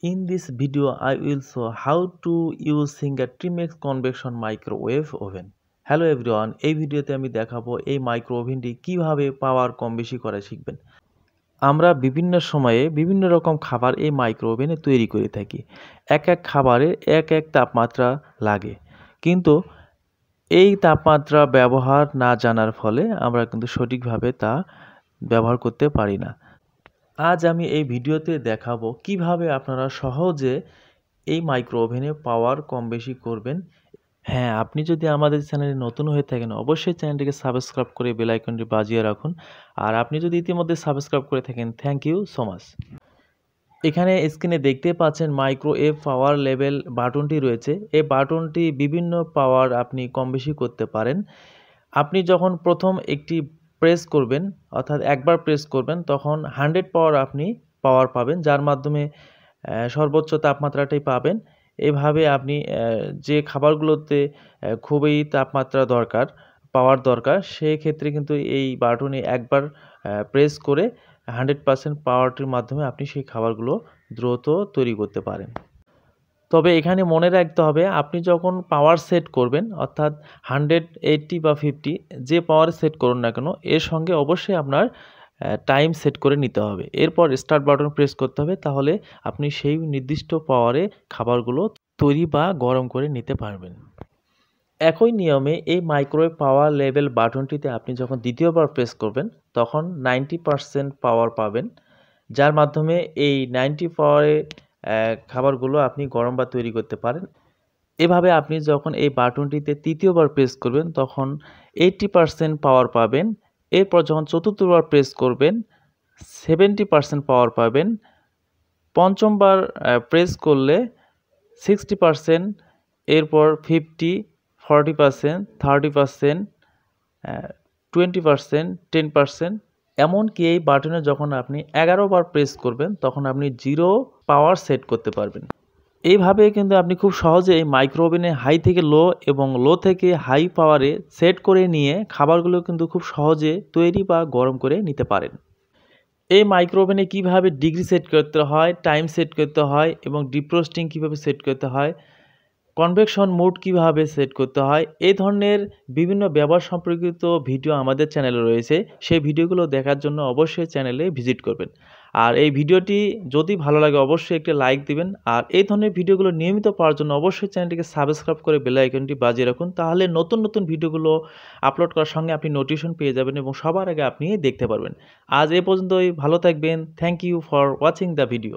In this video, I will show how to using a Trimx convection microwave oven. Hello everyone, এই ভিডিওতে আমি দেখাবো এই micro ওভেনটি কীভাবে পাওয়ার কম বেশি করা শিখবেন। আমরা বিভিন্ন সময়ে বিভিন্ন রকম খাবার এই মাইক্রো ওভেনে তৈরি করে থাকি। এক এক খাবারে এক এক তাপমাত্রা লাগে, কিন্তু এই তাপমাত্রা ব্যবহার না জানার ফলে আমরা কিন্তু সঠিকভাবে তা ব্যবহার করতে পারি না। আজ আমি এই ভিডিওতে দেখাবো কিভাবে আপনারা সহজে এই মাইক্রো ওভেনে পাওয়ার কম বেশি করবেন। হ্যাঁ, আপনি যদি আমাদের চ্যানেলে নতুন হয়ে থাকেন অবশ্যই চ্যানেলটিকে সাবস্ক্রাইব করে বেল আইকনটি বাজিয়ে রাখুন। আর আপনি যদি ইতিমধ্যে সাবস্ক্রাইব করে থাকেন থ্যাংক ইউ সো মাচ। এখানে স্ক্রিনে দেখতে পাচ্ছেন মাইক্রোওয়েভ পাওয়ার লেভেল বাটনটি রয়েছে। এই বাটনটি বিভিন্ন পাওয়ার আপনি কম বেশি করতে পারেন। আপনি যখন প্রথম একটি প্রেস করবেন, অর্থাৎ একবার প্রেস করবেন, তখন 100 আপনি পাওয়ার পাবেন, যার মাধ্যমে সর্বোচ্চ তাপমাত্রাটাই পাবেন। এভাবে আপনি যে খাবারগুলোতে খুবই তাপমাত্রা দরকার, পাওয়ার দরকার, সেই ক্ষেত্রে কিন্তু এই বাটনে একবার প্রেস করে 100% পাওয়ারটির মাধ্যমে আপনি সেই খাবারগুলো দ্রুত তৈরি করতে পারেন। তবে এখানে মনে রাখতে হবে, আপনি যখন পাওয়ার সেট করবেন, অর্থাৎ 100, 80 বা 50 যে পাওয়ার সেট করুন না কেন, এর সঙ্গে অবশ্যই আপনার টাইম সেট করে নিতে হবে। এরপর স্টার্ট বাটন প্রেস করতে হবে, তাহলে আপনি সেই নির্দিষ্ট পাওয়ারে খাবারগুলো তৈরি বা গরম করে নিতে পারবেন। একই নিয়মে এই মাইক্রোওয়েভ পাওয়ার লেভেল বাটনটিতে আপনি যখন দ্বিতীয়বার প্রেস করবেন তখন 90% পাওয়ার পাবেন, যার মাধ্যমে এই 90 পাওয়ারে খাবারগুলো আপনি গরম বা তৈরি করতে পারেন। এভাবে আপনি যখন এই বাটনটিতে তৃতীয়বার প্রেস করবেন তখন 80% পাওয়ার পাবেন। এরপর যখন চতুর্থবার প্রেস করবেন 70% পাওয়ার পাবেন। পঞ্চমবার প্রেস করলে 60%, এরপর 50, 40%, 30%, 20%, 10%। এমনকি এই বাটনে যখন আপনি 11 বার প্রেস করবেন তখন আপনি 0 পাওয়ার সেট করতে পারবেন। এইভাবে কিন্তু আপনি খুব সহজে এই মাইক্রো ওভেনে হাই থেকে লো এবং লো থেকে হাই পাওয়ারে সেট করে নিয়ে খাবারগুলো কিন্তু খুব সহজে তৈরি বা গরম করে নিতে পারেন। এই মাইক্রো ওভেনে কীভাবে ডিগ্রি সেট করতে হয়, টাইম সেট করতে হয় এবং ডিফ্রস্টিং কীভাবে সেট করতে হয়, কনভেকশন মোড কীভাবে সেট করতে হয়, এই ধরনের বিভিন্ন ব্যবহার সম্পর্কিত ভিডিও আমাদের চ্যানেলে রয়েছে। সেই ভিডিওগুলো দেখার জন্য অবশ্যই চ্যানেলে ভিজিট করবেন। আর এই ভিডিওটি যদি ভালো লাগে অবশ্যই একটি লাইক দিবেন। আর এই ধরনের ভিডিওগুলো নিয়মিত পাওয়ার জন্য অবশ্যই চ্যানেলটিকে সাবস্ক্রাইব করে বেল আইকনটি বাজিয়ে রাখুন, তাহলে নতুন নতুন ভিডিওগুলো আপলোড করার সঙ্গে আপনি নোটিফিকেশন পেয়ে যাবেন এবং সবার আগে আপনি দেখতে পারবেন। আজ এ পর্যন্তই, ভালো থাকবেন। Thank you for watching the video.